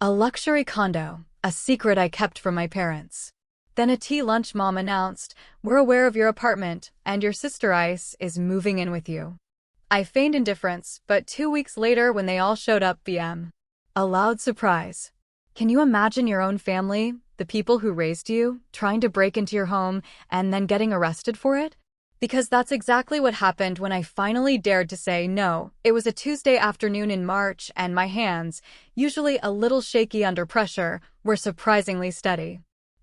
A luxury condo, a secret I kept from my parents. Then a tea lunch mom announced, "We're aware of your apartment, and your sister Ice is moving in with you." I feigned indifference, but 2 weeks later when they all showed up BM. A loud surprise. Can you imagine your own family, the people who raised you, trying to break into your home and then getting arrested for it? Because that's exactly what happened when I finally dared to say no. It was a Tuesday afternoon in March, and my hands, usually a little shaky under pressure, were surprisingly steady.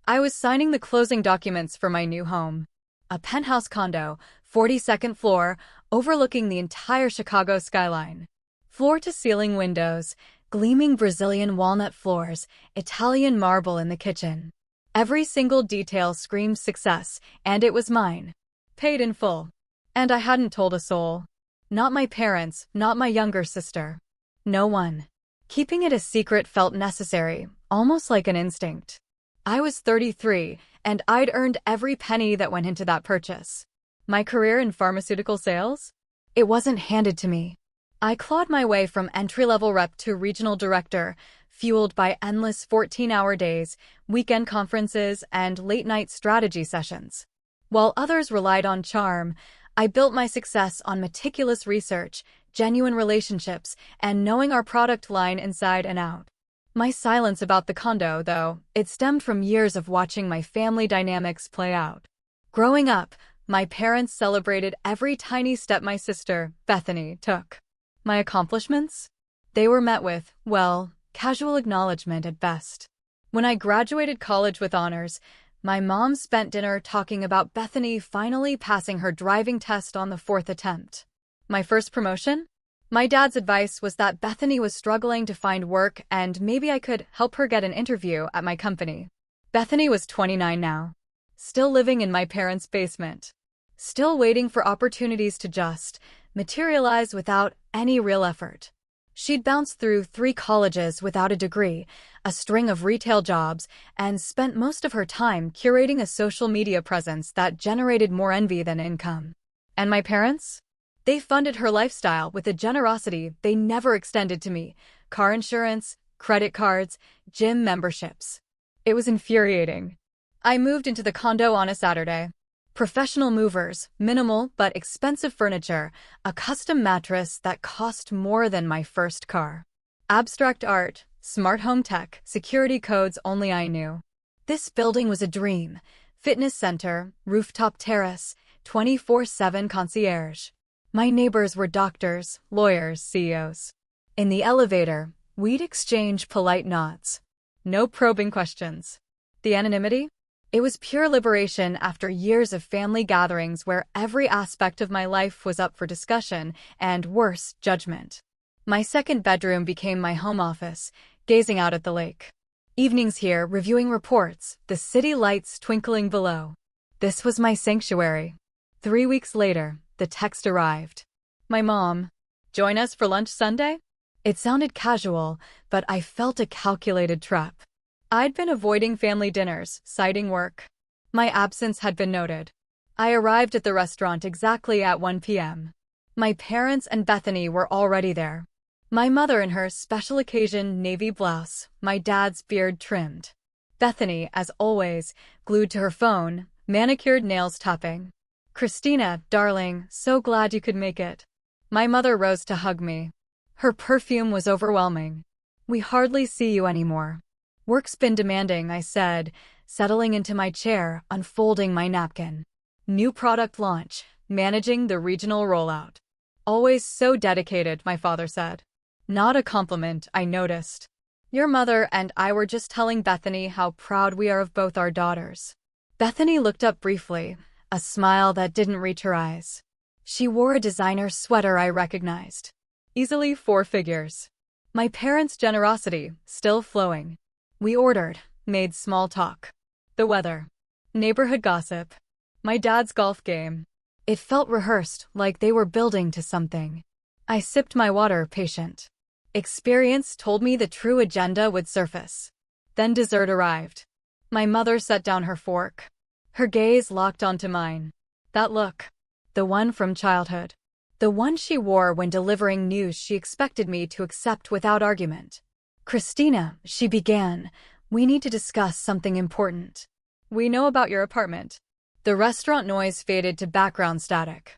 I was signing the closing documents for my new home. A penthouse condo, 42nd floor, overlooking the entire Chicago skyline. Floor-to-ceiling windows, gleaming Brazilian walnut floors, Italian marble in the kitchen. Every single detail screamed success, and it was mine. Paid in full. And I hadn't told a soul. Not my parents, not my younger sister. No one. Keeping it a secret felt necessary, almost like an instinct. I was 33, and I'd earned every penny that went into that purchase. My career in pharmaceutical sales? It wasn't handed to me. I clawed my way from entry-level rep to regional director, fueled by endless 14-hour days, weekend conferences, and late-night strategy sessions. While others relied on charm, I built my success on meticulous research, genuine relationships, and knowing our product line inside and out. My silence about the condo, though, it stemmed from years of watching my family dynamics play out. Growing up, my parents celebrated every tiny step my sister, Bethany, took. My accomplishments? They were met with, well, casual acknowledgement at best. When I graduated college with honors, my mom spent dinner talking about Bethany finally passing her driving test on the 4th attempt. My first promotion? My dad's advice was that Bethany was struggling to find work and maybe I could help her get an interview at my company. Bethany was 29 now. Still living in my parents' basement. Still waiting for opportunities to just materialize without any real effort. She'd bounced through 3 colleges without a degree, a string of retail jobs, and spent most of her time curating a social media presence that generated more envy than income. And my parents? They funded her lifestyle with a generosity they never extended to me: car insurance, credit cards, gym memberships. It was infuriating. I moved into the condo on a Saturday. Professional movers, minimal but expensive furniture, a custom mattress that cost more than my first car. Abstract art, smart home tech, security codes only I knew. This building was a dream. Fitness center, rooftop terrace, 24/7 concierge. My neighbors were doctors, lawyers, CEOs. In the elevator, we'd exchange polite nods. No probing questions. The anonymity? It was pure liberation after years of family gatherings where every aspect of my life was up for discussion and, worse, judgment. My second bedroom became my home office, gazing out at the lake. Evenings here reviewing reports, the city lights twinkling below. This was my sanctuary. 3 weeks later, the text arrived. My mom. "Join us for lunch Sunday?" It sounded casual, but I felt a calculated trap. I'd been avoiding family dinners, citing work. My absence had been noted. I arrived at the restaurant exactly at 1 p.m. My parents and Bethany were already there. My mother in her special occasion navy blouse, my dad's beard trimmed. Bethany, as always, glued to her phone, manicured nails tapping. "Christina, darling, so glad you could make it." My mother rose to hug me. Her perfume was overwhelming. "We hardly see you anymore." "Work's been demanding," I said, settling into my chair, unfolding my napkin. "New product launch, managing the regional rollout." "Always so dedicated," my father said. Not a compliment, I noticed. "Your mother and I were just telling Bethany how proud we are of both our daughters." Bethany looked up briefly, a smile that didn't reach her eyes. She wore a designer sweater I recognized. Easily 4 figures. My parents' generosity, still flowing. We ordered, made small talk. The weather. Neighborhood gossip. My dad's golf game. It felt rehearsed, like they were building to something. I sipped my water, patient. Experience told me the true agenda would surface. Then dessert arrived. My mother set down her fork. Her gaze locked onto mine. That look. The one from childhood. The one she wore when delivering news she expected me to accept without argument. Christina, she began, we need to discuss something important. We know about your apartment. The restaurant noise faded to background static.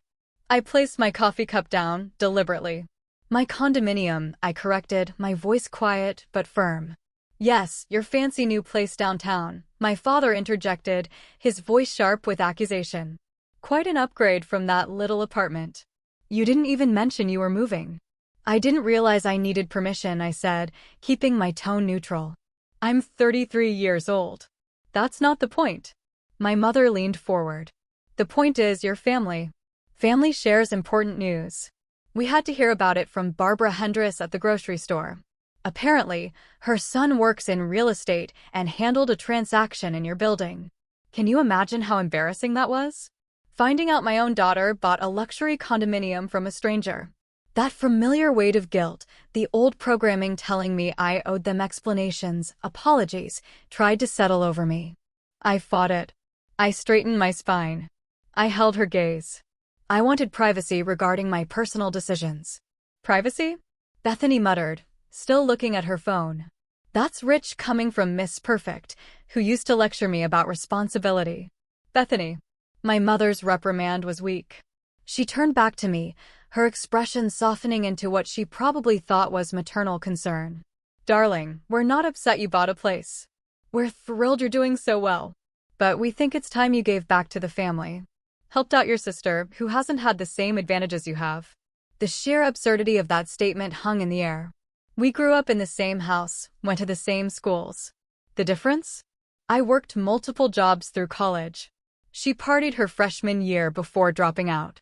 I placed my coffee cup down, deliberately. My condominium, I corrected, my voice quiet but firm. Yes, your fancy new place downtown, my father interjected, his voice sharp with accusation. Quite an upgrade from that little apartment. You didn't even mention you were moving. I didn't realize I needed permission, I said, keeping my tone neutral. I'm 33 years old. That's not the point. My mother leaned forward. The point is your family. Family shares important news. We had to hear about it from Barbara Hendricks at the grocery store. Apparently, her son works in real estate and handled a transaction in your building. Can you imagine how embarrassing that was? Finding out my own daughter bought a luxury condominium from a stranger. That familiar weight of guilt, the old programming telling me I owed them explanations, apologies, tried to settle over me. I fought it. I straightened my spine. I held her gaze. I wanted privacy regarding my personal decisions. Privacy? Bethany muttered, still looking at her phone. That's rich coming from Miss Perfect, who used to lecture me about responsibility. Bethany. My mother's reprimand was weak. She turned back to me, her expression softening into what she probably thought was maternal concern. Darling, we're not upset you bought a place. We're thrilled you're doing so well. But we think it's time you gave back to the family. Helped out your sister, who hasn't had the same advantages you have. The sheer absurdity of that statement hung in the air. We grew up in the same house, went to the same schools. The difference? I worked multiple jobs through college. She partied her freshman year before dropping out.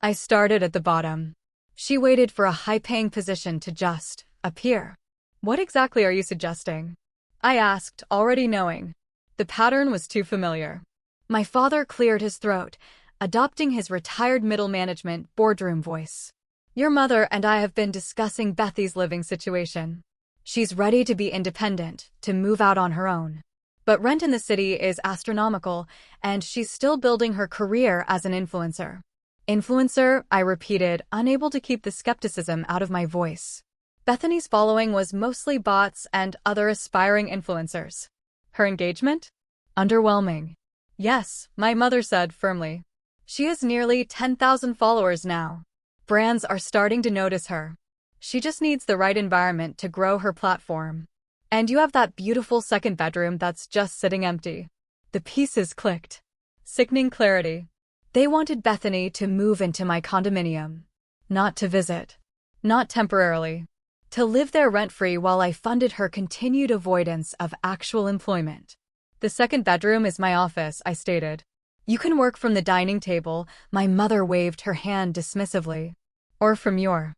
I started at the bottom. She waited for a high-paying position to just appear. What exactly are you suggesting? I asked, already knowing. The pattern was too familiar. My father cleared his throat, adopting his retired middle management boardroom voice. Your mother and I have been discussing Bethy's living situation. She's ready to be independent, to move out on her own. But rent in the city is astronomical, and she's still building her career as an influencer. Influencer, I repeated, unable to keep the skepticism out of my voice. Bethany's following was mostly bots and other aspiring influencers. Her engagement? Underwhelming. Yes, my mother said firmly. She has nearly 10,000 followers now. Brands are starting to notice her. She just needs the right environment to grow her platform. And you have that beautiful second bedroom that's just sitting empty. The pieces clicked. Sickening clarity. They wanted Bethany to move into my condominium. Not to visit. Not temporarily. To live there rent-free while I funded her continued avoidance of actual employment. The second bedroom is my office, I stated. You can work from the dining table, my mother waved her hand dismissively. Or from your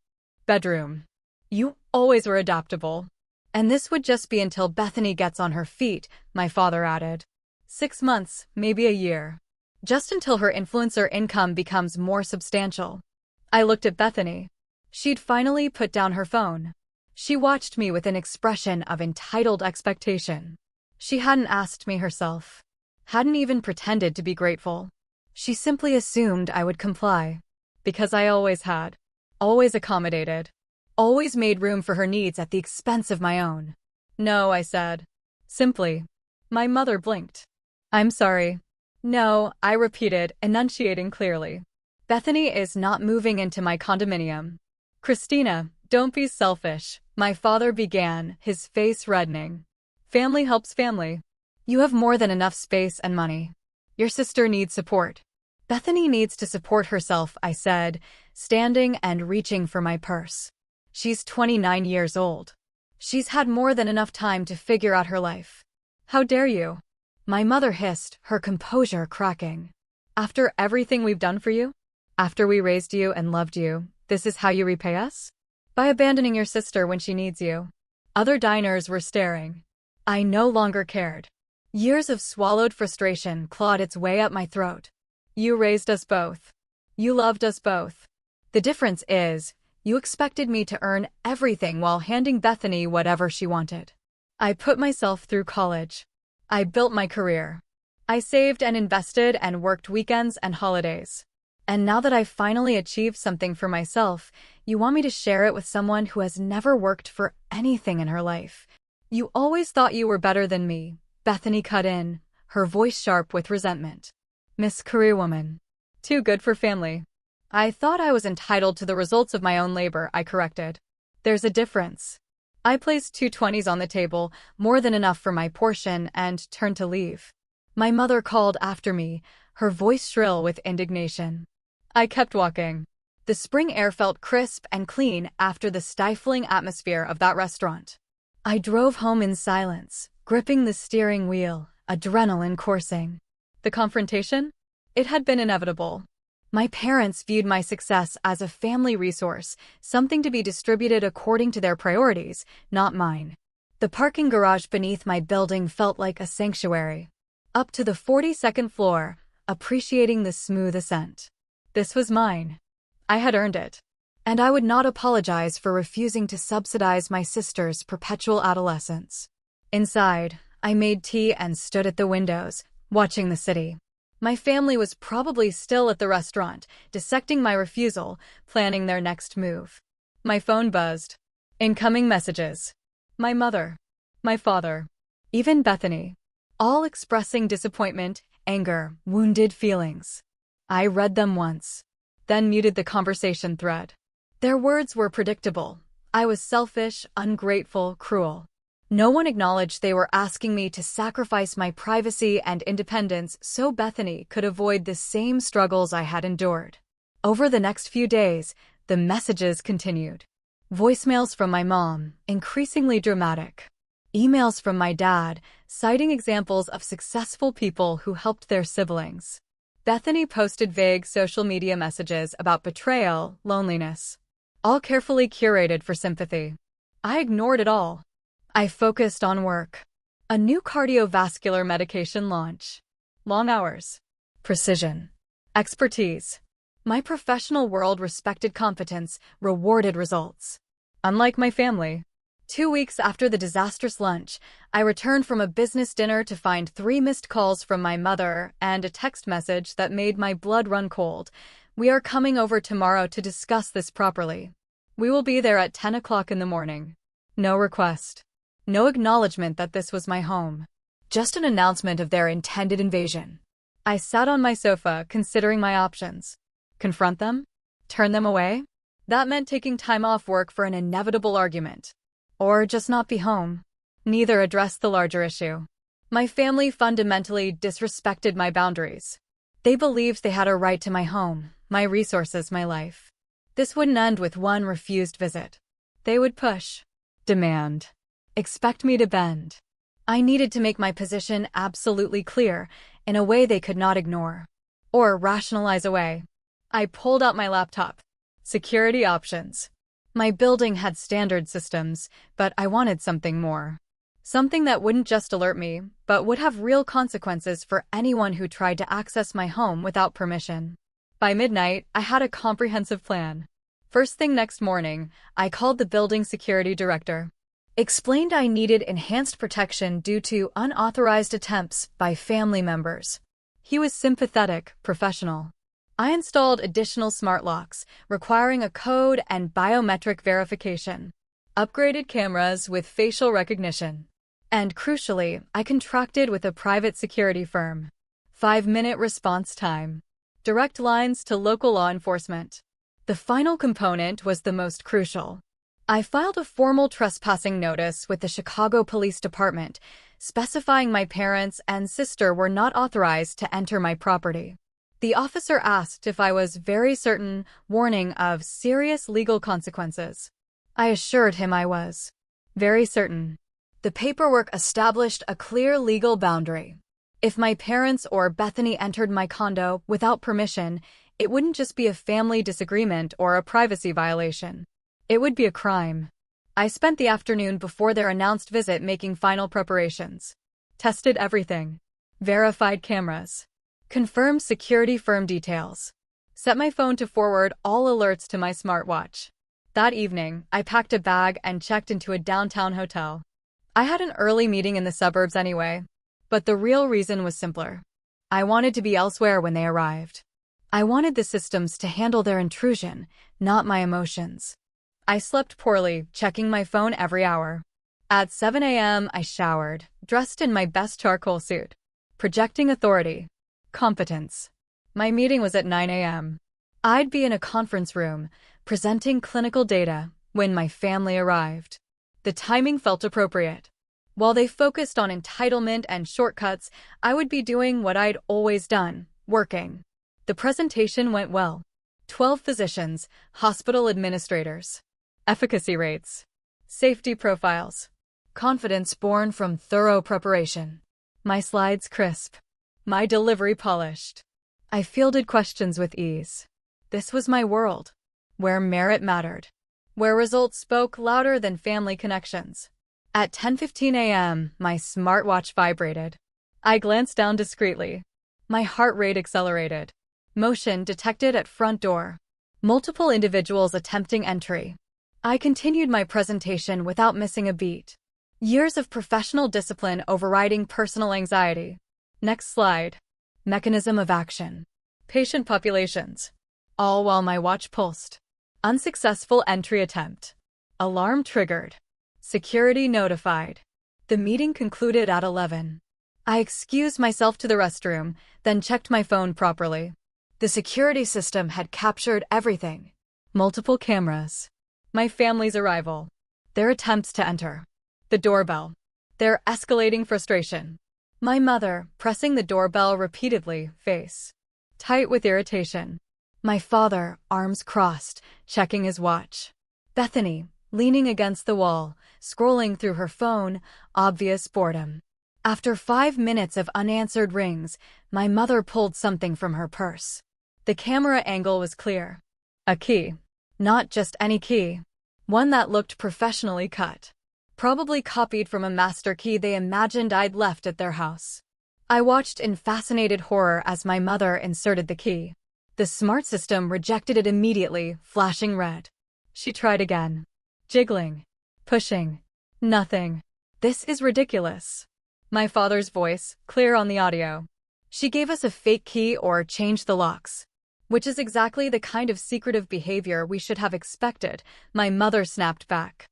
bedroom. You always were adaptable. And this would just be until Bethany gets on her feet, my father added. 6 months, maybe a year. Just until her influencer income becomes more substantial. I looked at Bethany. She'd finally put down her phone. She watched me with an expression of entitled expectation. She hadn't asked me herself. Hadn't even pretended to be grateful. She simply assumed I would comply. Because I always had. Always accommodated. Always made room for her needs at the expense of my own. No, I said. Simply. My mother blinked. I'm sorry. No, I repeated, enunciating clearly. Bethany is not moving into my condominium. Christina, don't be selfish, my father began, his face reddening. Family helps family. You have more than enough space and money. Your sister needs support. Bethany needs to support herself, I said, standing and reaching for my purse. She's 29 years old. She's had more than enough time to figure out her life. How dare you? My mother hissed, her composure cracking. After everything we've done for you? After we raised you and loved you, this is how you repay us? By abandoning your sister when she needs you. Other diners were staring. I no longer cared. Years of swallowed frustration clawed its way up my throat. You raised us both. You loved us both. The difference is, you expected me to earn everything while handing Bethany whatever she wanted. I put myself through college. I built my career. I saved and invested and worked weekends and holidays. And now that I've finally achieved something for myself, you want me to share it with someone who has never worked for anything in her life, You always thought you were better than me, Bethany cut in, her voice sharp with resentment. Miss Career Woman. Too good for family. I thought I was entitled to the results of my own labor, I corrected. There's a difference. I placed 2 20s on the table, more than enough for my portion, and turned to leave. My mother called after me, her voice shrill with indignation. I kept walking. The spring air felt crisp and clean after the stifling atmosphere of that restaurant. I drove home in silence, gripping the steering wheel, adrenaline coursing. The confrontation? It had been inevitable. My parents viewed my success as a family resource, something to be distributed according to their priorities, not mine. The parking garage beneath my building felt like a sanctuary. Up to the 42nd floor, appreciating the smooth ascent. This was mine. I had earned it. And I would not apologize for refusing to subsidize my sister's perpetual adolescence. Inside, I made tea and stood at the windows, watching the city. My family was probably still at the restaurant, dissecting my refusal, planning their next move. My phone buzzed. Incoming messages. My mother. My father. Even Bethany. All expressing disappointment, anger, wounded feelings. I read them once, then muted the conversation thread. Their words were predictable. I was selfish, ungrateful, cruel. No one acknowledged they were asking me to sacrifice my privacy and independence so Bethany could avoid the same struggles I had endured. Over the next few days, the messages continued. Voicemails from my mom, increasingly dramatic. Emails from my dad, citing examples of successful people who helped their siblings. Bethany posted vague social media messages about betrayal, loneliness. All carefully curated for sympathy. I ignored it all. I focused on work. A new cardiovascular medication launch. Long hours. Precision. Expertise. My professional world respected competence, rewarded results. Unlike my family. 2 weeks after the disastrous lunch, I returned from a business dinner to find 3 missed calls from my mother and a text message that made my blood run cold. We are coming over tomorrow to discuss this properly. We will be there at 10 o'clock in the morning. No request. No acknowledgement that this was my home. Just an announcement of their intended invasion. I sat on my sofa, considering my options. Confront them? Turn them away? That meant taking time off work for an inevitable argument. Or just not be home. Neither addressed the larger issue. My family fundamentally disrespected my boundaries. They believed they had a right to my home, my resources, my life. This wouldn't end with one refused visit. They would push, demand, expect me to bend. I needed to make my position absolutely clear, in a way they could not ignore. Or rationalize away. I pulled out my laptop. Security options. My building had standard systems, but I wanted something more. Something that wouldn't just alert me, but would have real consequences for anyone who tried to access my home without permission. By midnight, I had a comprehensive plan. First thing next morning, I called the building security director. Explained I needed enhanced protection due to unauthorized attempts by family members. He was sympathetic, professional. I installed additional smart locks, requiring a code and biometric verification. Upgraded cameras with facial recognition. And crucially, I contracted with a private security firm. 5-minute response time. Direct lines to local law enforcement. The final component was the most crucial. I filed a formal trespassing notice with the Chicago Police Department, specifying my parents and sister were not authorized to enter my property. The officer asked if I was very certain, warning of serious legal consequences. I assured him I was. Very certain. The paperwork established a clear legal boundary. If my parents or Bethany entered my condo without permission, it wouldn't just be a family disagreement or a privacy violation. It would be a crime. I spent the afternoon before their announced visit making final preparations. Tested everything. Verified cameras. Confirmed security firm details. Set my phone to forward all alerts to my smartwatch. That evening, I packed a bag and checked into a downtown hotel. I had an early meeting in the suburbs anyway, but the real reason was simpler. I wanted to be elsewhere when they arrived. I wanted the systems to handle their intrusion, not my emotions. I slept poorly, checking my phone every hour. At 7 a.m., I showered, dressed in my best charcoal suit, projecting authority, competence. My meeting was at 9 a.m. I'd be in a conference room, presenting clinical data, when my family arrived. The timing felt appropriate. While they focused on entitlement and shortcuts, I would be doing what I'd always done, working. The presentation went well. 12 physicians, hospital administrators. Efficacy rates. Safety profiles. Confidence born from thorough preparation. My slides crisp. My delivery polished. I fielded questions with ease. This was my world, where merit mattered, where results spoke louder than family connections. At 10:15 a.m., my smartwatch vibrated. I glanced down discreetly. My heart rate accelerated. Motion detected at front door. Multiple individuals attempting entry. I continued my presentation without missing a beat. Years of professional discipline overriding personal anxiety. Next slide. Mechanism of action. Patient populations. All while my watch pulsed. Unsuccessful entry attempt. Alarm triggered. Security notified. The meeting concluded at 11. I excused myself to the restroom, then checked my phone properly. The security system had captured everything. Multiple cameras. My family's arrival. Their attempts to enter. The doorbell. Their escalating frustration. My mother, pressing the doorbell repeatedly, face tight with irritation. My father, arms crossed, checking his watch. Bethany, leaning against the wall, scrolling through her phone, obvious boredom. After 5 minutes of unanswered rings, my mother pulled something from her purse. The camera angle was clear. A key. Not just any key. One that looked professionally cut. Probably copied from a master key they imagined I'd left at their house. I watched in fascinated horror as my mother inserted the key. The smart system rejected it immediately, flashing red. She tried again. Jiggling. Pushing. Nothing. This is ridiculous. My father's voice, clear on the audio. She gave us a fake key or changed the locks. Which is exactly the kind of secretive behavior we should have expected, my mother snapped back.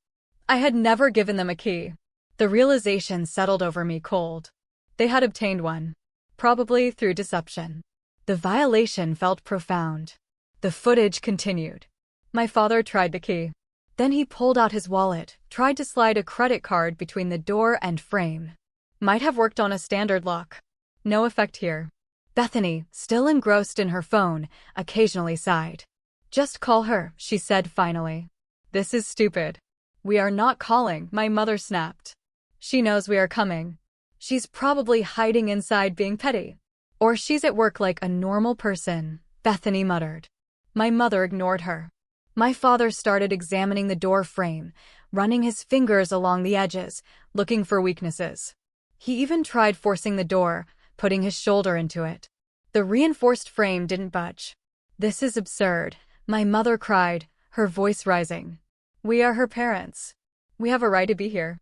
I had never given them a key. The realization settled over me cold. They had obtained one. Probably through deception. The violation felt profound. The footage continued. My father tried the key. Then he pulled out his wallet, tried to slide a credit card between the door and frame. Might have worked on a standard lock. No effect here. Bethany, still engrossed in her phone, occasionally sighed. Just call her, she said finally. This is stupid. We are not calling, my mother snapped. She knows we are coming. She's probably hiding inside being petty. Or she's at work like a normal person, Bethany muttered. My mother ignored her. My father started examining the door frame, running his fingers along the edges, looking for weaknesses. He even tried forcing the door, putting his shoulder into it. The reinforced frame didn't budge. This is absurd, my mother cried, her voice rising. We are her parents. We have a right to be here.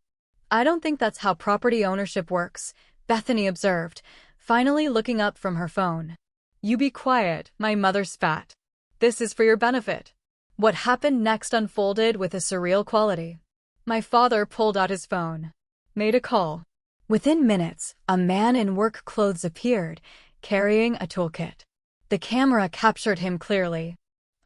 I don't think that's how property ownership works, Bethany observed, finally looking up from her phone. You be quiet, my mother spat. This is for your benefit. What happened next unfolded with a surreal quality. My father pulled out his phone. Made a call. Within minutes, a man in work clothes appeared, carrying a toolkit. The camera captured him clearly.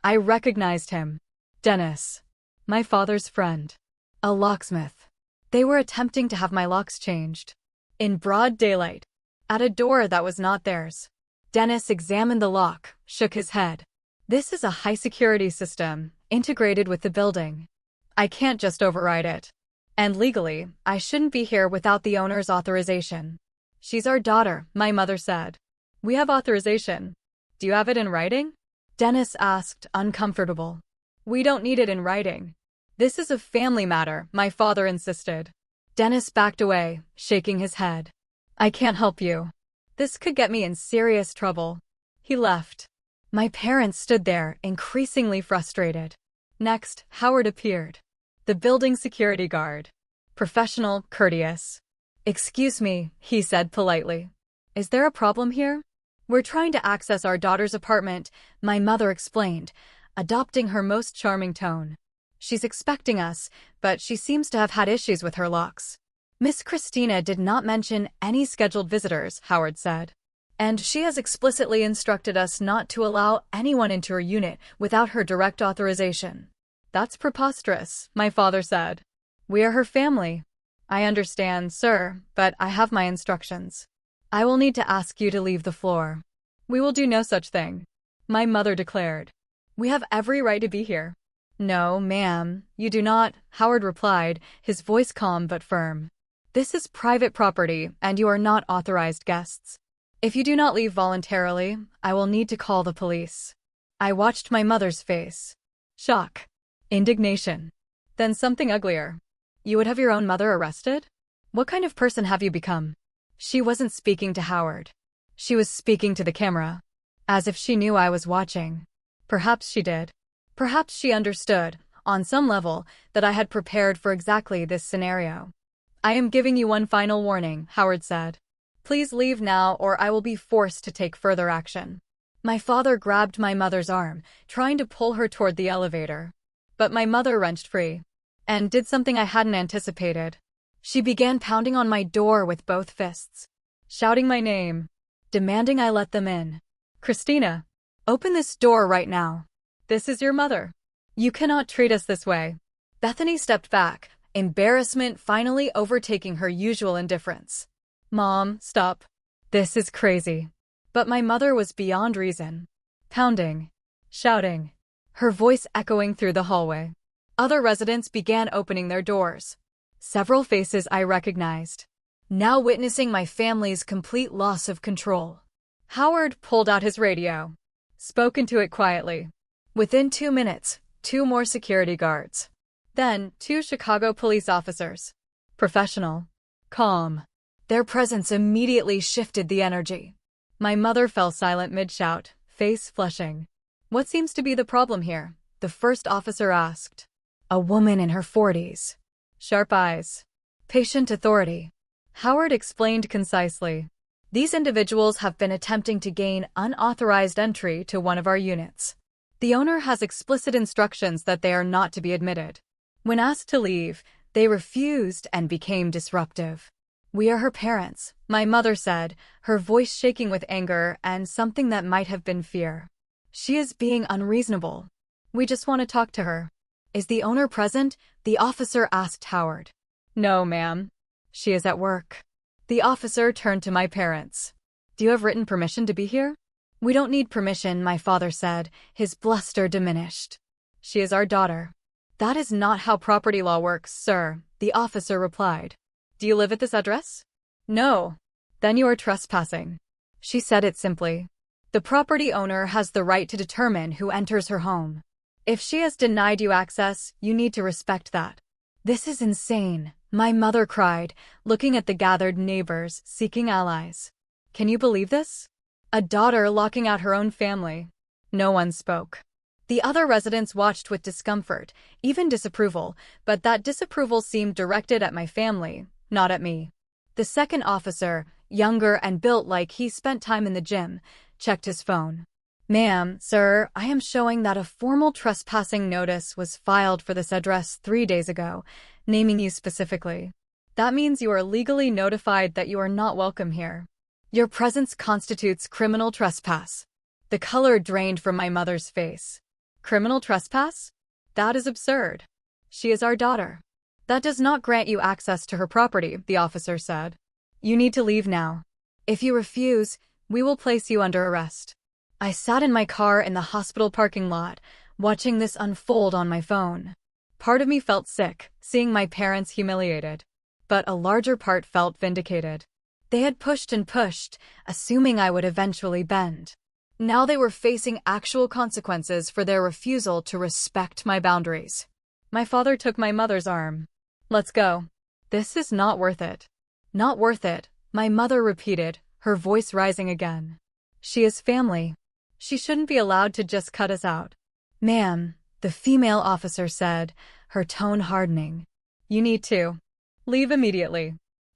I recognized him. Dennis. My father's friend. A locksmith. They were attempting to have my locks changed. In broad daylight. At a door that was not theirs. Dennis examined the lock, shook his head. This is a high-security system, integrated with the building. I can't just override it. And legally, I shouldn't be here without the owner's authorization. She's our daughter, my mother said. We have authorization. Do you have it in writing? Dennis asked, uncomfortable. We don't need it in writing. This is a family matter, my father insisted. Dennis backed away, shaking his head. I can't help you. This could get me in serious trouble. He left. My parents stood there, increasingly frustrated. Next, Howard appeared. The building security guard. Professional, courteous. Excuse me, he said politely. Is there a problem here? We're trying to access our daughter's apartment, my mother explained, adopting her most charming tone. She's expecting us, but she seems to have had issues with her locks. Miss Christina did not mention any scheduled visitors, Howard said. And she has explicitly instructed us not to allow anyone into her unit without her direct authorization. That's preposterous, my father said. We are her family. I understand, sir, but I have my instructions. I will need to ask you to leave the floor. We will do no such thing, my mother declared. We have every right to be here. No, ma'am, you do not, Howard replied, his voice calm but firm. This is private property, and you are not authorized guests. If you do not leave voluntarily, I will need to call the police. I watched my mother's face. Shock. Indignation. Then something uglier. You would have your own mother arrested? What kind of person have you become? She wasn't speaking to Howard. She was speaking to the camera. As if she knew I was watching. Perhaps she did. Perhaps she understood, on some level, that I had prepared for exactly this scenario. I am giving you one final warning, Howard said. Please leave now or I will be forced to take further action. My father grabbed my mother's arm, trying to pull her toward the elevator. But my mother wrenched free. And did something I hadn't anticipated. She began pounding on my door with both fists. Shouting my name. Demanding I let them in. Christina, open this door right now. This is your mother. You cannot treat us this way. Bethany stepped back, embarrassment finally overtaking her usual indifference. Mom, stop. This is crazy. But my mother was beyond reason. Pounding. Shouting. Her voice echoing through the hallway. Other residents began opening their doors. Several faces I recognized. Now witnessing my family's complete loss of control. Howard pulled out his radio. Spoke into it quietly. Within 2 minutes, 2 more security guards. Then, 2 Chicago police officers. Professional. Calm. Their presence immediately shifted the energy. My mother fell silent mid-shout, face flushing. What seems to be the problem here? The first officer asked. A woman in her 40s. Sharp eyes. Patient authority. Howard explained concisely. These individuals have been attempting to gain unauthorized entry to one of our units. The owner has explicit instructions that they are not to be admitted. When asked to leave, they refused and became disruptive. We are her parents, my mother said, her voice shaking with anger and something that might have been fear. She is being unreasonable. We just want to talk to her. Is the owner present? The officer asked Howard. No, ma'am. She is at work. The officer turned to my parents. Do you have written permission to be here? We don't need permission, my father said, his bluster diminished. She is our daughter. That is not how property law works, sir, the officer replied. Do you live at this address? No. Then you are trespassing. She said it simply. The property owner has the right to determine who enters her home. If she has denied you access, you need to respect that. This is insane, my mother cried, looking at the gathered neighbors, seeking allies. Can you believe this? A daughter locking out her own family. No one spoke. The other residents watched with discomfort, even disapproval, but that disapproval seemed directed at my family, not at me. The second officer, younger and built like he spent time in the gym, checked his phone. Ma'am, sir, I am showing that a formal trespassing notice was filed for this address 3 days ago, naming you specifically. That means you are legally notified that you are not welcome here. Your presence constitutes criminal trespass. The color drained from my mother's face. Criminal trespass? That is absurd. She is our daughter. That does not grant you access to her property, the officer said. You need to leave now. If you refuse, we will place you under arrest. I sat in my car in the hospital parking lot, watching this unfold on my phone. Part of me felt sick, seeing my parents humiliated. But a larger part felt vindicated. They had pushed and pushed, assuming I would eventually bend. Now they were facing actual consequences for their refusal to respect my boundaries. My father took my mother's arm. Let's go. This is not worth it. Not worth it, my mother repeated, her voice rising again. She is family. She shouldn't be allowed to just cut us out. Ma'am, the female officer said, her tone hardening. You need to leave immediately.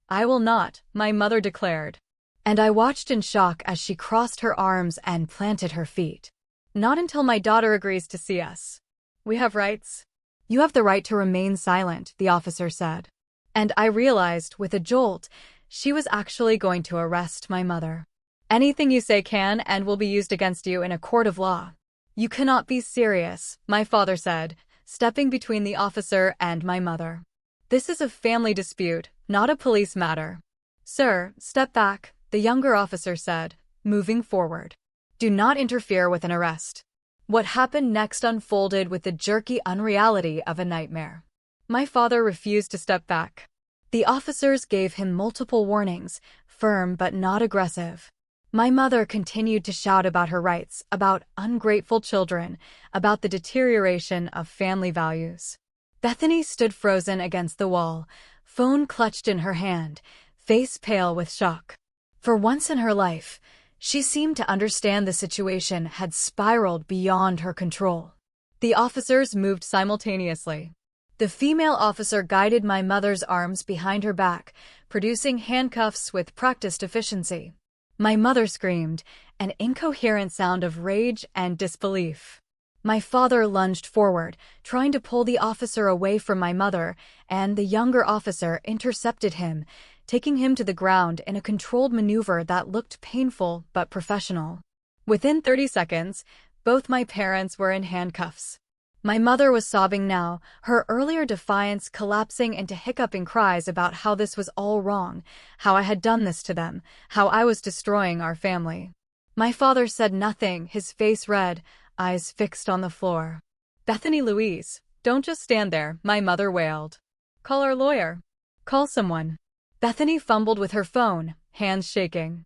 I will not, my mother declared. And I watched in shock as she crossed her arms and planted her feet. Not until my daughter agrees to see us. We have rights. You have the right to remain silent, the officer said. And I realized, with a jolt, she was actually going to arrest my mother. Anything you say can and will be used against you in a court of law. You cannot be serious, my father said, stepping between the officer and my mother. This is a family dispute, not a police matter. Sir, step back, the younger officer said, moving forward. Do not interfere with an arrest. What happened next unfolded with the jerky unreality of a nightmare. My father refused to step back. The officers gave him multiple warnings, firm but not aggressive. My mother continued to shout about her rights, about ungrateful children, about the deterioration of family values. Bethany stood frozen against the wall, phone clutched in her hand, face pale with shock. For once in her life, she seemed to understand the situation had spiraled beyond her control. The officers moved simultaneously. The female officer guided my mother's arms behind her back, producing handcuffs with practiced efficiency. My mother screamed, an incoherent sound of rage and disbelief. My father lunged forward, trying to pull the officer away from my mother, and the younger officer intercepted him, taking him to the ground in a controlled maneuver that looked painful but professional. Within 30 seconds, both my parents were in handcuffs. My mother was sobbing now, her earlier defiance collapsing into hiccuping cries about how this was all wrong, how I had done this to them, how I was destroying our family. My father said nothing, his face red, eyes fixed on the floor. Bethany Louise, don't just stand there, my mother wailed. Call our lawyer. Call someone. Bethany fumbled with her phone, hands shaking.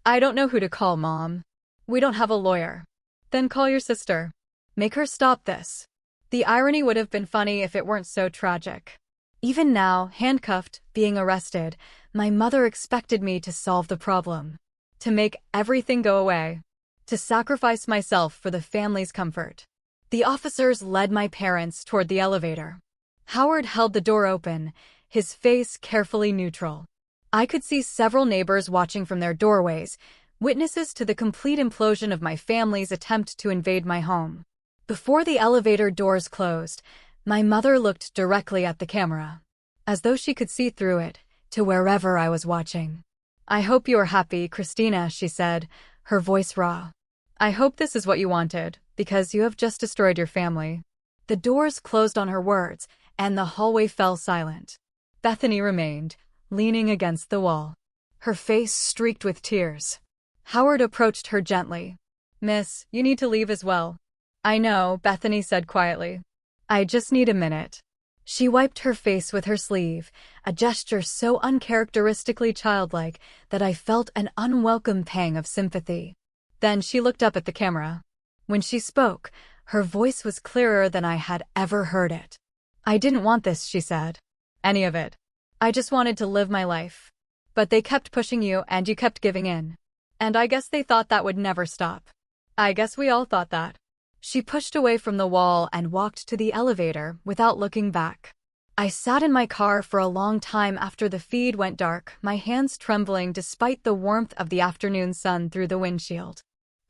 I don't know who to call, Mom. We don't have a lawyer. Then call your sister. Make her stop this. The irony would have been funny if it weren't so tragic. Even now, handcuffed, being arrested, my mother expected me to solve the problem. To make everything go away. To sacrifice myself for the family's comfort. The officers led my parents toward the elevator. Howard held the door open, his face carefully neutral. I could see several neighbors watching from their doorways, witnesses to the complete implosion of my family's attempt to invade my home. Before the elevator doors closed, my mother looked directly at the camera, as though she could see through it, to wherever I was watching. I hope you are happy, Christina, she said, her voice raw. I hope this is what you wanted, because you have just destroyed your family. The doors closed on her words, and the hallway fell silent. Bethany remained, leaning against the wall, her face streaked with tears. Howard approached her gently. Miss, you need to leave as well. I know, Bethany said quietly. I just need a minute. She wiped her face with her sleeve, a gesture so uncharacteristically childlike that I felt an unwelcome pang of sympathy. Then she looked up at the camera. When she spoke, her voice was clearer than I had ever heard it. I didn't want this, she said. Any of it. I just wanted to live my life. But they kept pushing you and you kept giving in. And I guess they thought that would never stop. I guess we all thought that. She pushed away from the wall and walked to the elevator without looking back. I sat in my car for a long time after the feed went dark, my hands trembling despite the warmth of the afternoon sun through the windshield.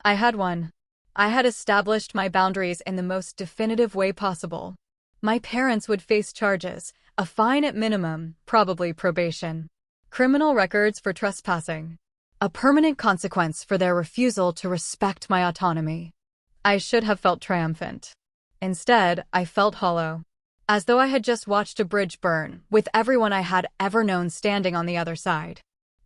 I had won. I had established my boundaries in the most definitive way possible. My parents would face charges, a fine at minimum, probably probation. Criminal records for trespassing. A permanent consequence for their refusal to respect my autonomy. I should have felt triumphant. Instead, I felt hollow. As though I had just watched a bridge burn, with everyone I had ever known standing on the other side.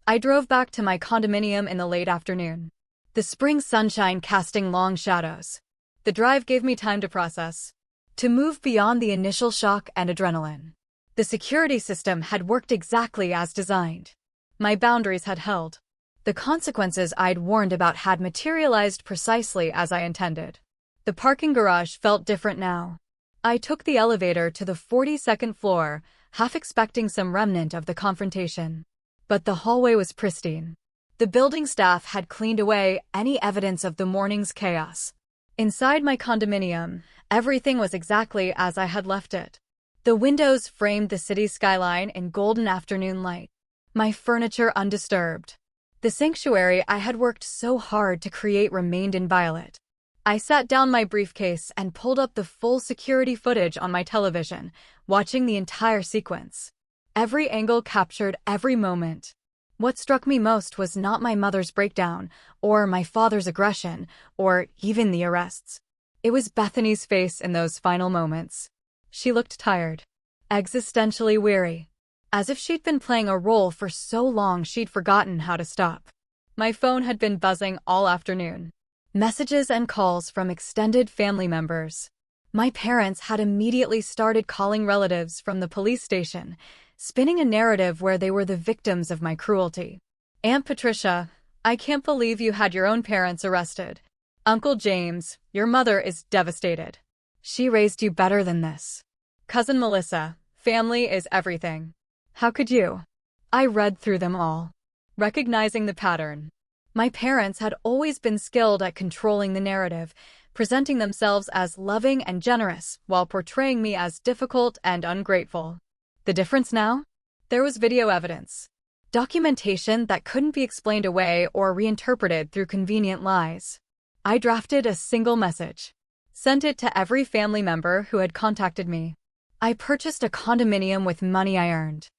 I drove back to my condominium in the late afternoon. The spring sunshine casting long shadows. The drive gave me time to process. To move beyond the initial shock and adrenaline. The security system had worked exactly as designed. My boundaries had held. The consequences I'd warned about had materialized precisely as I intended. The parking garage felt different now. I took the elevator to the 42nd floor, half expecting some remnant of the confrontation. But the hallway was pristine. The building staff had cleaned away any evidence of the morning's chaos. Inside my condominium, everything was exactly as I had left it. The windows framed the city skyline in golden afternoon light. My furniture undisturbed. The sanctuary I had worked so hard to create remained inviolate. I sat down my briefcase and pulled up the full security footage on my television, watching the entire sequence. Every angle captured every moment. What struck me most was not my mother's breakdown, or my father's aggression, or even the arrests. It was Bethany's face in those final moments. She looked tired, existentially weary, as if she'd been playing a role for so long she'd forgotten how to stop. My phone had been buzzing all afternoon. Messages and calls from extended family members. My parents had immediately started calling relatives from the police station, spinning a narrative where they were the victims of my cruelty. Aunt Patricia, I can't believe you had your own parents arrested. Uncle James, your mother is devastated. She raised you better than this. Cousin Melissa, family is everything. How could you? I read through them all, recognizing the pattern. My parents had always been skilled at controlling the narrative, presenting themselves as loving and generous while portraying me as difficult and ungrateful. The difference now? There was video evidence. Documentation that couldn't be explained away or reinterpreted through convenient lies. I drafted a single message. Sent it to every family member who had contacted me. I purchased a condominium with money I earned.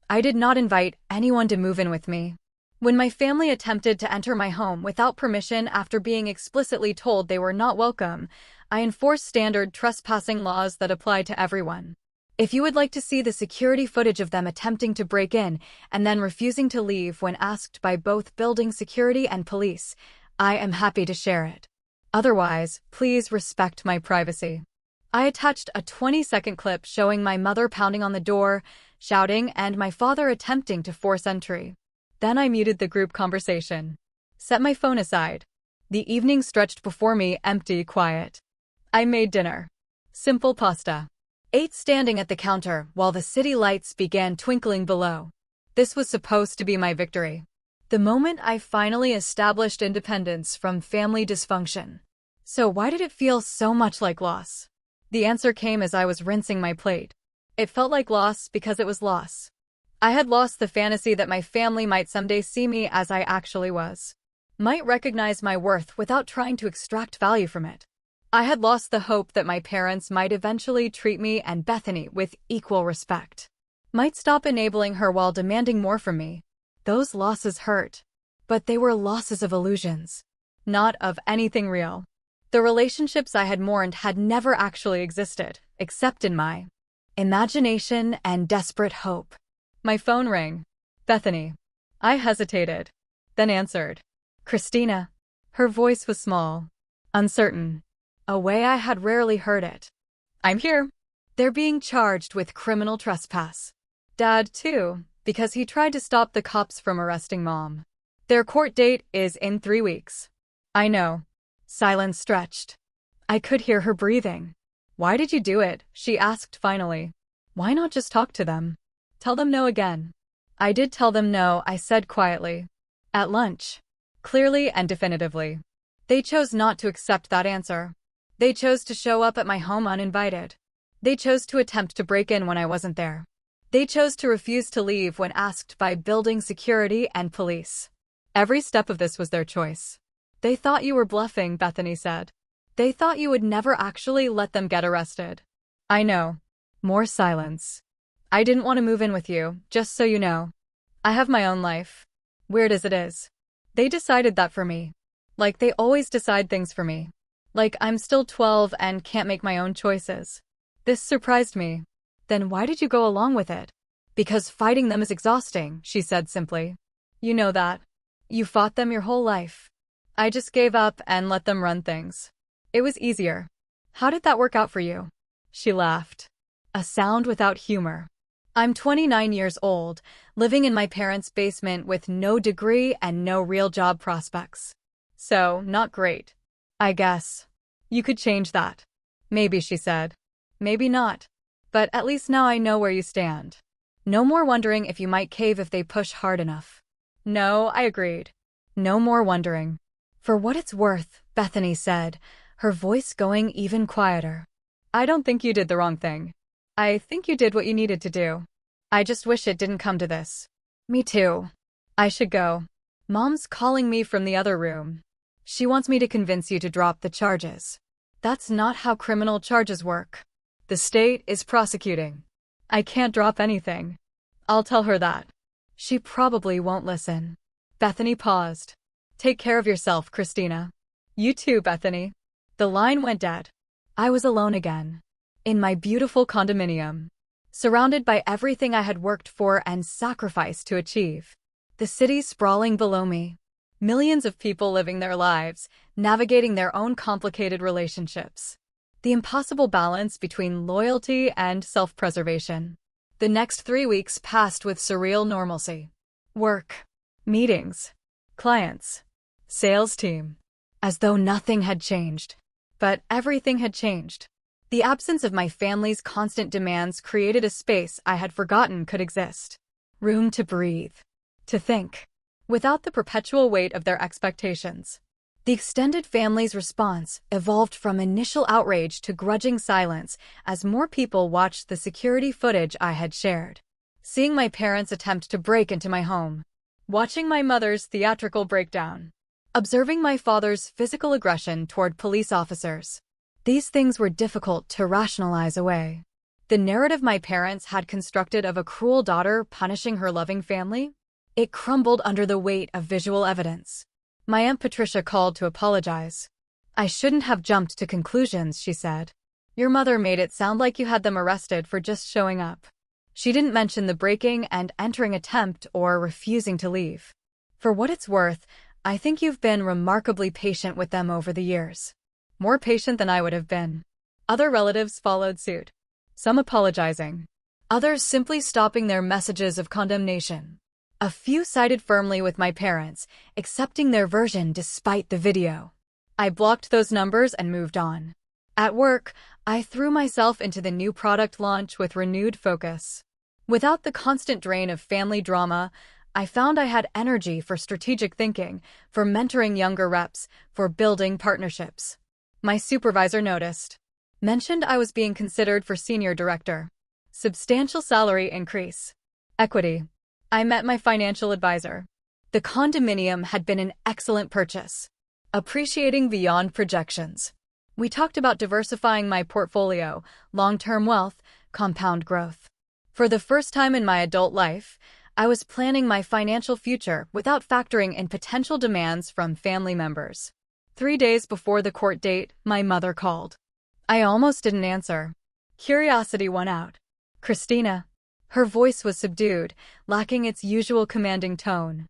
I did not invite anyone to move in with me. When my family attempted to enter my home without permission after being explicitly told they were not welcome, I enforced standard trespassing laws that apply to everyone. If you would like to see the security footage of them attempting to break in and then refusing to leave when asked by both building security and police, I am happy to share it. Otherwise, please respect my privacy. I attached a 20-second clip showing my mother pounding on the door, shouting, and my father attempting to force entry. Then I muted the group conversation. Set my phone aside. The evening stretched before me, empty, quiet. I made dinner. Simple pasta. Ate standing at the counter while the city lights began twinkling below. This was supposed to be my victory. The moment I finally established independence from family dysfunction. So why did it feel so much like loss? The answer came as I was rinsing my plate. It felt like loss because it was loss. I had lost the fantasy that my family might someday see me as I actually was. Might recognize my worth without trying to extract value from it. I had lost the hope that my parents might eventually treat me and Bethany with equal respect. Might stop enabling her while demanding more from me. Those losses hurt. But they were losses of illusions. Not of anything real. The relationships I had mourned had never actually existed, except in my imagination and desperate hope. My phone rang. Bethany. I hesitated, then answered. Christina. Her voice was small, uncertain, a way I had rarely heard it. I'm here. They're being charged with criminal trespass. Dad, too, because he tried to stop the cops from arresting Mom. Their court date is in 3 weeks. I know. Silence stretched. I could hear her breathing. Why did you do it? She asked finally. Why not just talk to them? Tell them no again. I did tell them no, I said quietly. At lunch. Clearly and definitively. They chose not to accept that answer. They chose to show up at my home uninvited. They chose to attempt to break in when I wasn't there. They chose to refuse to leave when asked by building security and police. Every step of this was their choice. They thought you were bluffing, Bethany said. They thought you would never actually let them get arrested. I know. More silence. I didn't want to move in with you, just so you know. I have my own life. Weird as it is. They decided that for me. Like they always decide things for me. Like I'm still 12 and can't make my own choices. This surprised me. Then why did you go along with it? Because fighting them is exhausting, she said simply. You know that. You fought them your whole life. I just gave up and let them run things. It was easier. How did that work out for you? She laughed. A sound without humor. I'm 29 years old, living in my parents' basement with no degree and no real job prospects. So, not great. I guess. You could change that. Maybe, she said. Maybe not. But at least now I know where you stand. No more wondering if you might cave if they push hard enough. No, I agreed. No more wondering. For what it's worth, Bethany said, her voice going even quieter. I don't think you did the wrong thing. I think you did what you needed to do. I just wish it didn't come to this. Me too. I should go. Mom's calling me from the other room. She wants me to convince you to drop the charges. That's not how criminal charges work. The state is prosecuting. I can't drop anything. I'll tell her that. She probably won't listen. Bethany paused. Take care of yourself, Christina. You too, Bethany. The line went dead. I was alone again. In my beautiful condominium. Surrounded by everything I had worked for and sacrificed to achieve. The city sprawling below me. Millions of people living their lives, navigating their own complicated relationships. The impossible balance between loyalty and self-preservation. The next 3 weeks passed with surreal normalcy. Work. Meetings. Clients. Sales team. As though nothing had changed. But everything had changed. The absence of my family's constant demands created a space I had forgotten could exist. Room to breathe. To think. Without the perpetual weight of their expectations. The extended family's response evolved from initial outrage to grudging silence as more people watched the security footage I had shared. Seeing my parents attempt to break into my home. Watching my mother's theatrical breakdown. Observing my father's physical aggression toward police officers. These things were difficult to rationalize away. The narrative my parents had constructed of a cruel daughter punishing her loving family? It crumbled under the weight of visual evidence. My Aunt Patricia called to apologize. I shouldn't have jumped to conclusions, she said. Your mother made it sound like you had them arrested for just showing up. She didn't mention the breaking and entering attempt or refusing to leave. For what it's worth, I think you've been remarkably patient with them over the years. More patient than I would have been. Other relatives followed suit. Some apologizing. Others simply stopping their messages of condemnation. A few sided firmly with my parents, accepting their version despite the video. I blocked those numbers and moved on. At work, I threw myself into the new product launch with renewed focus. Without the constant drain of family drama, I found I had energy for strategic thinking, for mentoring younger reps, for building partnerships. My supervisor noticed. Mentioned I was being considered for senior director. Substantial salary increase. Equity. I met my financial advisor. The condominium had been an excellent purchase. Appreciating beyond projections. We talked about diversifying my portfolio, long-term wealth, compound growth. For the first time in my adult life, I was planning my financial future without factoring in potential demands from family members. 3 days before the court date, my mother called. I almost didn't answer. Curiosity won out. Christina. Her voice was subdued, lacking its usual commanding tone.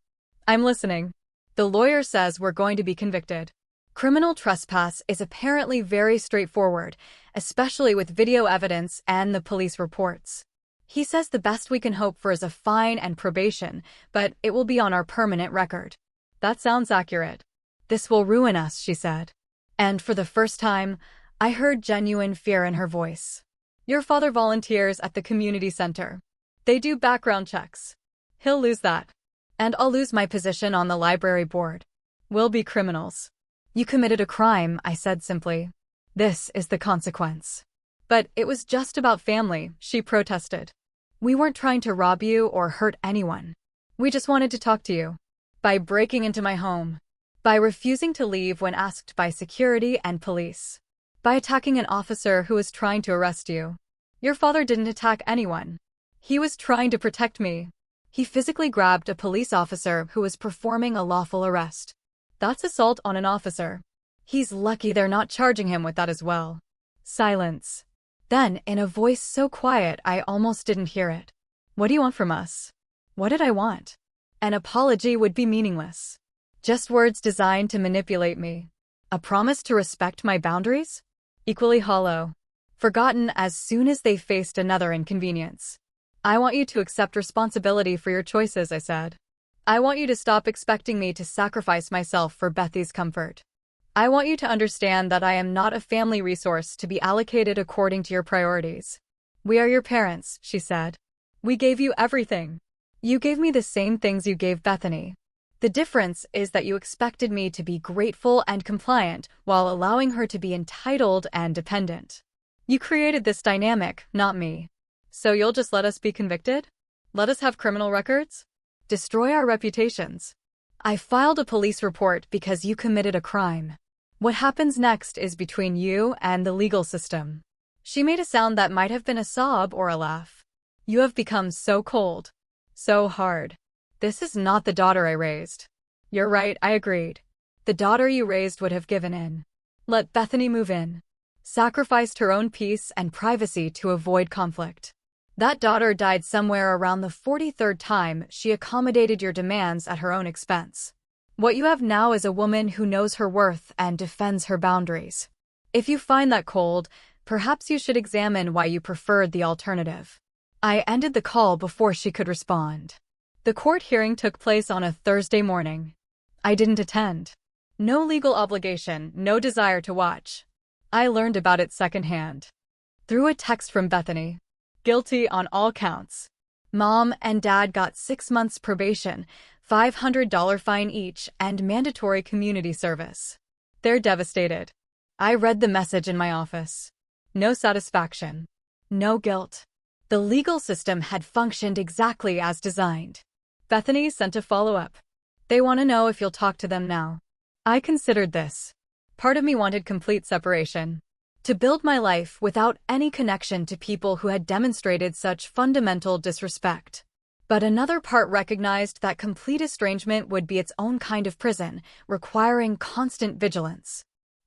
I'm listening. The lawyer says we're going to be convicted. Criminal trespass is apparently very straightforward, especially with video evidence and the police reports. He says the best we can hope for is a fine and probation, but it will be on our permanent record. That sounds accurate. This will ruin us, she said. And for the first time, I heard genuine fear in her voice. Your father volunteers at the community center. They do background checks. He'll lose that. And I'll lose my position on the library board. We'll be criminals. You committed a crime, I said simply. This is the consequence. But it was just about family, she protested. We weren't trying to rob you or hurt anyone. We just wanted to talk to you. By breaking into my home. By refusing to leave when asked by security and police. By attacking an officer who was trying to arrest you. Your father didn't attack anyone. He was trying to protect me. He physically grabbed a police officer who was performing a lawful arrest. That's assault on an officer. He's lucky they're not charging him with that as well. Silence. Then, in a voice so quiet I almost didn't hear it. What do you want from us? What did I want? An apology would be meaningless. Just words designed to manipulate me. A promise to respect my boundaries? Equally hollow. Forgotten as soon as they faced another inconvenience. I want you to accept responsibility for your choices, I said. I want you to stop expecting me to sacrifice myself for Bethy's comfort. I want you to understand that I am not a family resource to be allocated according to your priorities. We are your parents, she said. We gave you everything. You gave me the same things you gave Bethany. The difference is that you expected me to be grateful and compliant while allowing her to be entitled and dependent. You created this dynamic, not me. So you'll just let us be convicted? Let us have criminal records? Destroy our reputations? I filed a police report because you committed a crime. What happens next is between you and the legal system." She made a sound that might have been a sob or a laugh. "You have become so cold. So hard. This is not the daughter I raised." "You're right," I agreed. "The daughter you raised would have given in. Let Bethany move in. Sacrificed her own peace and privacy to avoid conflict. That daughter died somewhere around the 43rd time she accommodated your demands at her own expense. What you have now is a woman who knows her worth and defends her boundaries. If you find that cold, perhaps you should examine why you preferred the alternative." I ended the call before she could respond. The court hearing took place on a Thursday morning. I didn't attend. No legal obligation, no desire to watch. I learned about it secondhand. Through a text from Bethany. Guilty on all counts. Mom and Dad got 6 months probation, $500 fine each, and mandatory community service. They're devastated. I read the message in my office. No satisfaction. No guilt. The legal system had functioned exactly as designed. Bethany sent a follow-up. "They want to know if you'll talk to them now." I considered this. Part of me wanted complete separation. To build my life without any connection to people who had demonstrated such fundamental disrespect. But another part recognized that complete estrangement would be its own kind of prison, requiring constant vigilance.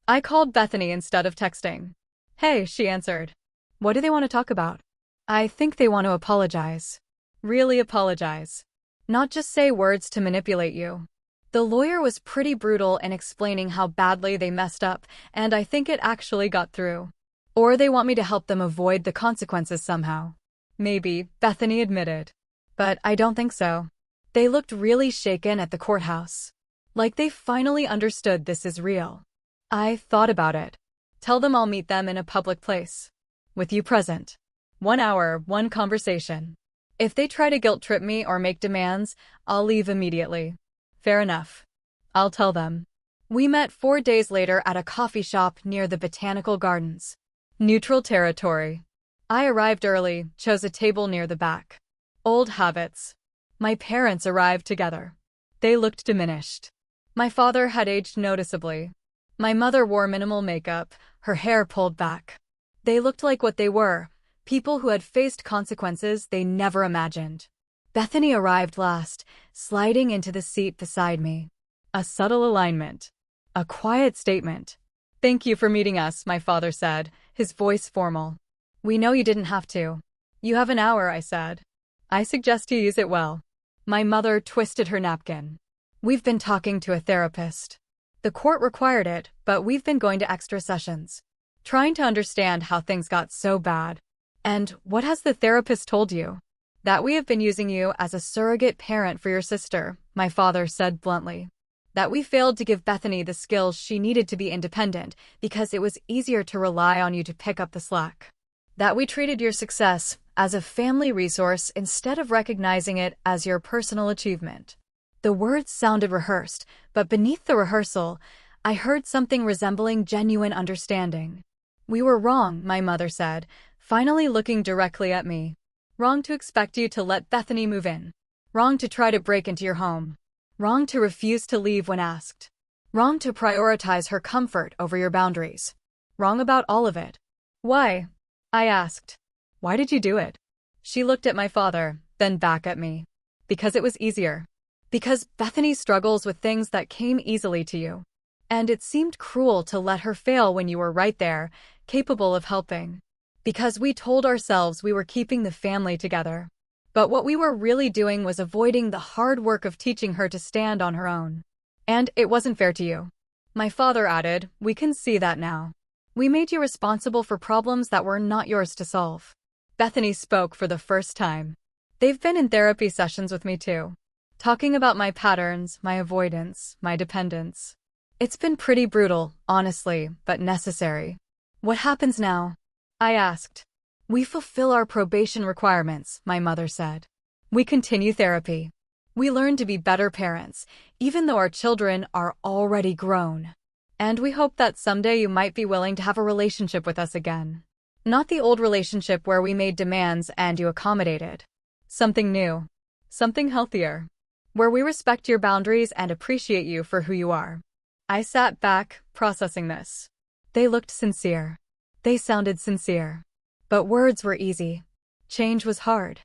I called Bethany instead of texting. "Hey," she answered. "What do they want to talk about?" "I think they want to apologize." "Really apologize? Not just say words to manipulate you?" The lawyer was pretty brutal in explaining how badly they messed up, and I think it actually got through. "Or they want me to help them avoid the consequences somehow." "Maybe," Bethany admitted. "But I don't think so." They looked really shaken at the courthouse. Like they finally understood this is real. I thought about it. "Tell them I'll meet them in a public place. With you present. 1 hour, 1 conversation. If they try to guilt trip me or make demands, I'll leave immediately." "Fair enough. I'll tell them." We met 4 days later at a coffee shop near the Botanical Gardens. Neutral territory. I arrived early, chose a table near the back. Old habits. My parents arrived together. They looked diminished. My father had aged noticeably. My mother wore minimal makeup, her hair pulled back. They looked like what they were, people who had faced consequences they never imagined. Bethany arrived last, sliding into the seat beside me. A subtle alignment. A quiet statement. "Thank you for meeting us," my father said, his voice formal. "We know you didn't have to." "You have an hour," I said. "I suggest you use it well." My mother twisted her napkin. "We've been talking to a therapist. The court required it, but we've been going to extra sessions. Trying to understand how things got so bad." "And what has the therapist told you?" "That we have been using you as a surrogate parent for your sister," my father said bluntly. "That we failed to give Bethany the skills she needed to be independent because it was easier to rely on you to pick up the slack. That we treated your success as a family resource instead of recognizing it as your personal achievement." The words sounded rehearsed, but beneath the rehearsal, I heard something resembling genuine understanding. "We were wrong," my mother said, finally looking directly at me. "Wrong to expect you to let Bethany move in. Wrong to try to break into your home. Wrong to refuse to leave when asked. Wrong to prioritize her comfort over your boundaries. Wrong about all of it." "Why?" I asked. "Why did you do it?" She looked at my father, then back at me. "Because it was easier. Because Bethany struggles with things that came easily to you. And it seemed cruel to let her fail when you were right there, capable of helping. Because we told ourselves we were keeping the family together. But what we were really doing was avoiding the hard work of teaching her to stand on her own. And it wasn't fair to you." My father added, "We can see that now. We made you responsible for problems that were not yours to solve." Bethany spoke for the first time. "They've been in therapy sessions with me too. Talking about my patterns, my avoidance, my dependence. It's been pretty brutal, honestly, but necessary." "What happens now?" I asked. "We fulfill our probation requirements," my mother said. "We continue therapy. We learn to be better parents, even though our children are already grown. And we hope that someday you might be willing to have a relationship with us again. Not the old relationship where we made demands and you accommodated. Something new. Something healthier." where we respect your boundaries and appreciate you for who you are. I sat back, processing this. They looked sincere. They sounded sincere. But words were easy. Change was hard.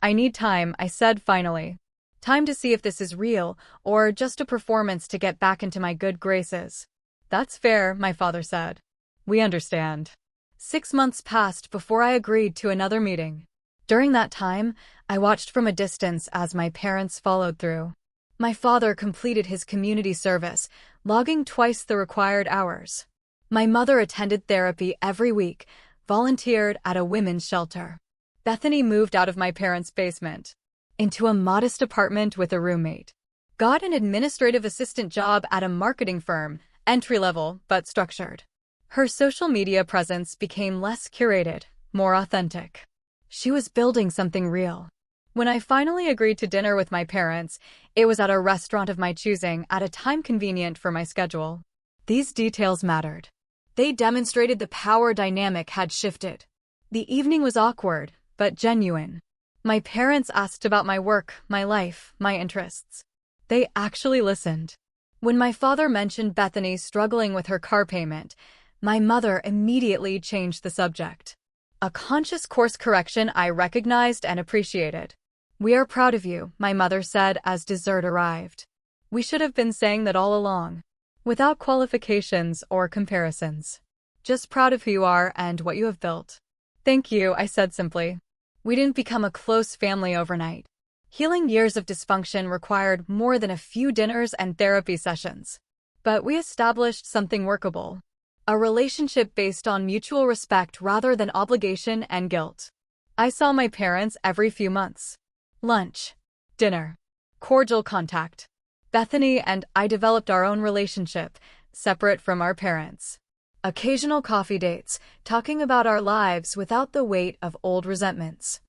I need time, I said finally. Time to see if this is real, or just a performance to get back into my good graces. That's fair, my father said. We understand. 6 months passed before I agreed to another meeting. During that time, I watched from a distance as my parents followed through. My father completed his community service, logging twice the required hours. My mother attended therapy every week, volunteered at a women's shelter. Bethany moved out of my parents' basement into a modest apartment with a roommate. Got an administrative assistant job at a marketing firm, entry-level but structured. Her social media presence became less curated, more authentic. She was building something real. When I finally agreed to dinner with my parents, it was at a restaurant of my choosing at a time convenient for my schedule. These details mattered. They demonstrated the power dynamic had shifted. The evening was awkward, but genuine. My parents asked about my work, my life, my interests. They actually listened. When my father mentioned Bethany struggling with her car payment, my mother immediately changed the subject. A conscious course correction I recognized and appreciated. We are proud of you, my mother said as dessert arrived. We should have been saying that all along. Without qualifications or comparisons. Just proud of who you are and what you have built. Thank you, I said simply. We didn't become a close family overnight. Healing years of dysfunction required more than a few dinners and therapy sessions. But we established something workable. A relationship based on mutual respect rather than obligation and guilt. I saw my parents every few months. Lunch, dinner, cordial contact. Bethany and I developed our own relationship, separate from our parents. Occasional coffee dates, talking about our lives without the weight of old resentments.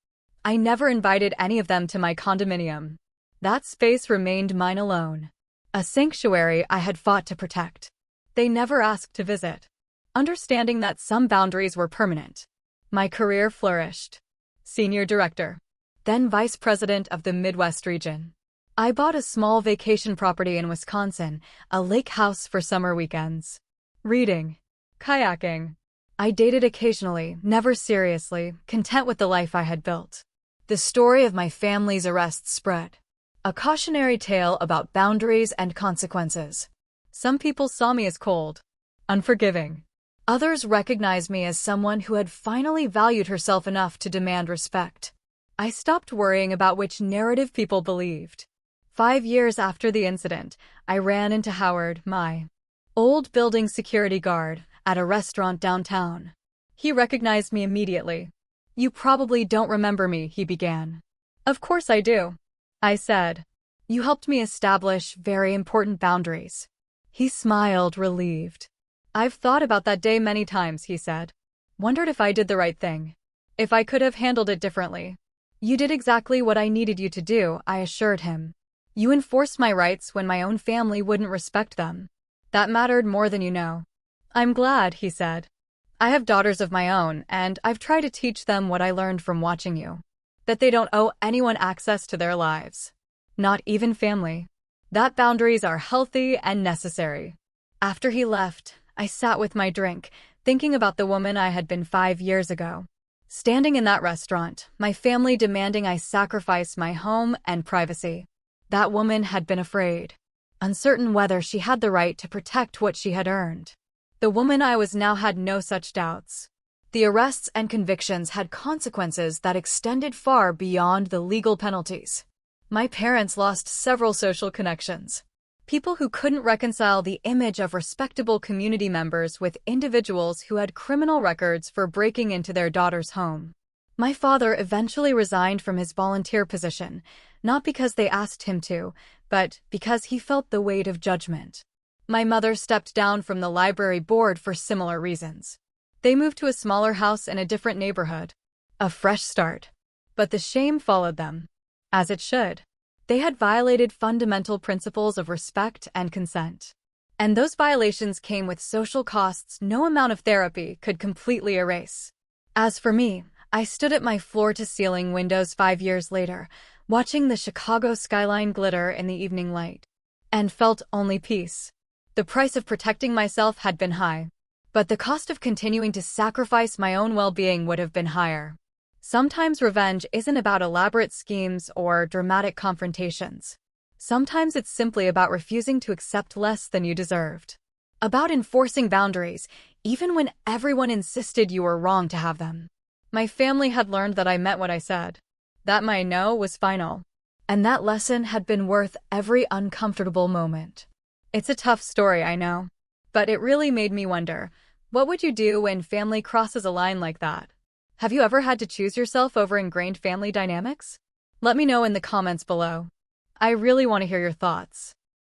I never invited any of them to my condominium. That space remained mine alone. A sanctuary I had fought to protect. They never asked to visit. Understanding that some boundaries were permanent. My career flourished. Senior director. Then vice president of the Midwest region. I bought a small vacation property in Wisconsin, a lake house for summer weekends. Reading. Kayaking. I dated occasionally, never seriously, content with the life I had built. The story of my family's arrests spread. A cautionary tale about boundaries and consequences. Some people saw me as cold, unforgiving. Others recognized me as someone who had finally valued herself enough to demand respect. I stopped worrying about which narrative people believed. 5 years after the incident, I ran into Howard, my old building security guard, at a restaurant downtown. He recognized me immediately. You probably don't remember me, he began. Of course I do, I said. You helped me establish very important boundaries. He smiled, relieved. I've thought about that day many times, he said. Wondered if I did the right thing. If I could have handled it differently. You did exactly what I needed you to do, I assured him. You enforced my rights when my own family wouldn't respect them. That mattered more than you know. I'm glad, he said. I have daughters of my own, and I've tried to teach them what I learned from watching you. That they don't owe anyone access to their lives. Not even family. That boundaries are healthy and necessary. After he left, I sat with my drink, thinking about the woman I had been 5 years ago. Standing in that restaurant, my family demanding I sacrifice my home and privacy. That woman had been afraid, uncertain whether she had the right to protect what she had earned. The woman I was now had no such doubts. The arrests and convictions had consequences that extended far beyond the legal penalties. My parents lost several social connections. People who couldn't reconcile the image of respectable community members with individuals who had criminal records for breaking into their daughter's home. My father eventually resigned from his volunteer position, not because they asked him to, but because he felt the weight of judgment. My mother stepped down from the library board for similar reasons. They moved to a smaller house in a different neighborhood. A fresh start. But the shame followed them. As it should. They had violated fundamental principles of respect and consent. And those violations came with social costs no amount of therapy could completely erase. As for me, I stood at my floor-to-ceiling windows 5 years later, watching the Chicago skyline glitter in the evening light, and felt only peace. The price of protecting myself had been high, but the cost of continuing to sacrifice my own well-being would have been higher. Sometimes revenge isn't about elaborate schemes or dramatic confrontations. Sometimes it's simply about refusing to accept less than you deserved. About enforcing boundaries, even when everyone insisted you were wrong to have them. My family had learned that I meant what I said, that my no was final, and that lesson had been worth every uncomfortable moment. It's a tough story, I know, but it really made me wonder, what would you do when family crosses a line like that? Have you ever had to choose yourself over ingrained family dynamics? Let me know in the comments below. I really want to hear your thoughts.